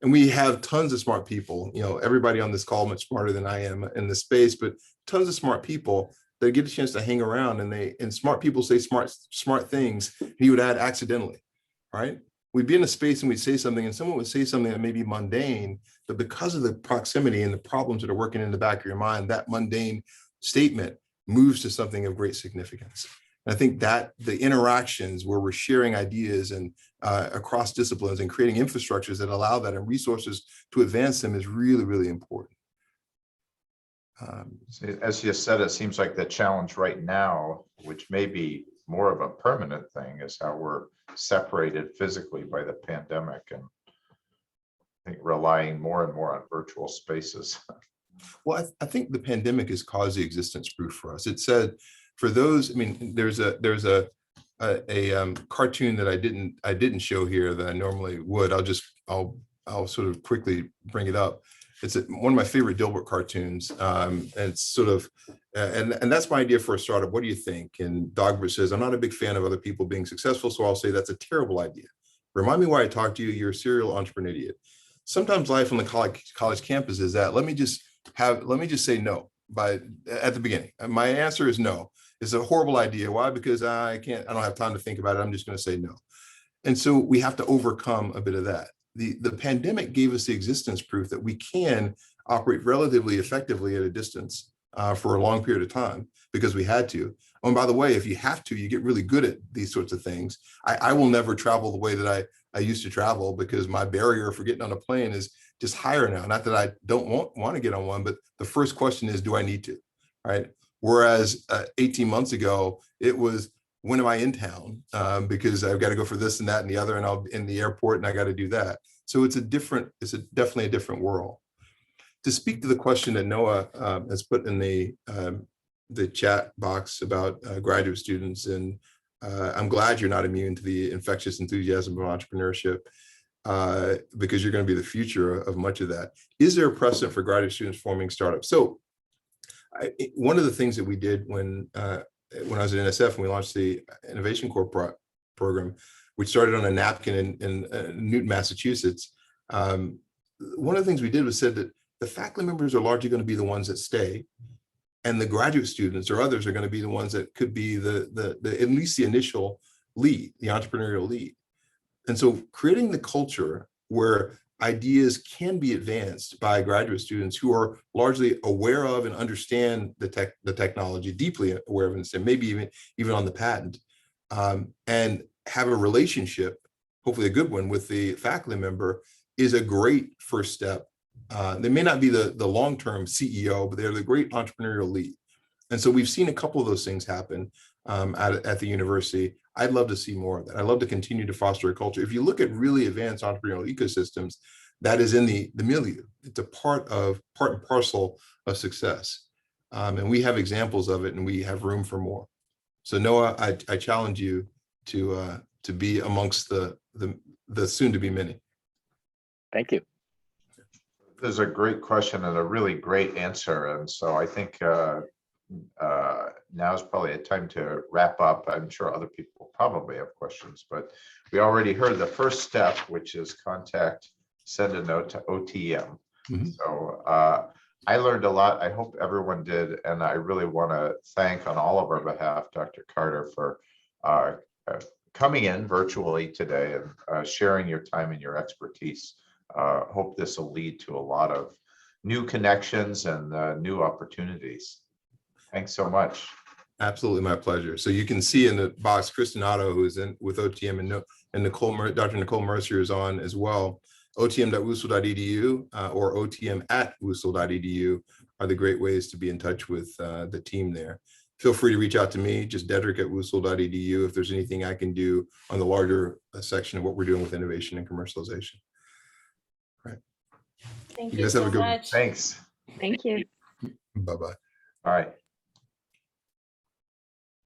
And we have tons of smart people, everybody on this call much smarter than I am in this space, but tons of smart people that get a chance to hang around, and smart people say smart things. He would add accidentally, right? We'd be in a space and we'd say something and someone would say something that may be mundane, but because of the proximity and the problems that are working in the back of your mind, that mundane statement moves to something of great significance. And I think that the interactions where we're sharing ideas and across disciplines and creating infrastructures that allow that and resources to advance them is really, really important. As you said, it seems like the challenge right now, which may be more of a permanent thing, is how we're separated physically by the pandemic, and I think relying more and more on virtual spaces. Well, I think the pandemic has caused the existence proof for us. It said, for those, I mean, there's a cartoon that I didn't show here that I normally would. I'll sort of quickly bring it up. It's one of my favorite Dilbert cartoons. And it's sort of, and that's my idea for a startup. What do you think? And Dogbert says, I'm not a big fan of other people being successful, so I'll say that's a terrible idea. Remind me why I talked to you. You're a serial entrepreneur idiot. Sometimes life on the college campus is that. Let me just say no at the beginning. My answer is no. It's a horrible idea. Why? Because I don't have time to think about it. I'm just going to say no. And so we have to overcome a bit of that. The pandemic gave us the existence proof that we can operate relatively effectively at a distance for a long period of time because we had to. Oh, and by the way, if you have to, you get really good at these sorts of things. I will never travel the way that I used to travel because my barrier for getting on a plane is just higher now. Not that I don't want to get on one, but the first question is, do I need to, right? Whereas 18 months ago, it was, when am I in town? Because I've got to go for this and that and the other, and I'll in the airport and I got to do that. So it's definitely a different world. To speak to the question that Noah has put in the chat box about graduate students, and I'm glad you're not immune to the infectious enthusiasm of entrepreneurship because you're going to be the future of much of that. Is there a precedent for graduate students forming startups? So one of the things that we did when I was at NSF and we launched the Innovation Corps program, which started on a napkin in Newton, Massachusetts. One of the things we did was said that the faculty members are largely going to be the ones that stay, and the graduate students or others are going to be the ones that could be the at least the initial lead, the entrepreneurial lead. And so creating the culture where ideas can be advanced by graduate students who are largely aware of and understand the technology, deeply aware of and maybe even on the patent, and have a relationship, hopefully a good one, with the faculty member is a great first step. They may not be the long-term CEO, but they're the great entrepreneurial lead. And so we've seen a couple of those things happen at the university. I'd love to see more of that. I'd love to continue to foster a culture. If you look at really advanced entrepreneurial ecosystems, that is in the milieu. It's a part and parcel of success. And we have examples of it, and we have room for more. So Noah, I challenge you to be amongst the soon to be many. Thank you. This is a great question and a really great answer. And so I think now is probably a time to wrap up. I'm sure other people probably have questions, but we already heard the first step, which is send a note to OTM. Mm-hmm. So I learned a lot. I hope everyone did. And I really want to thank on all of our behalf, Dr. Carter, for coming in virtually today and sharing your time and your expertise. Hope this will lead to a lot of new connections and new opportunities. Thanks so much. Absolutely, my pleasure. So you can see in the box, Kristen Otto, who's in with OTM, and Dr. Nicole Mercier is on as well. otm.wusel.edu or otm@wusel.edu are the great ways to be in touch with the team there. Feel free to reach out to me, just Dedric@wusel.edu, if there's anything I can do on the larger section of what we're doing with innovation and commercialization. All right. Thank you so much. Thanks. Thank you. Bye-bye. All right.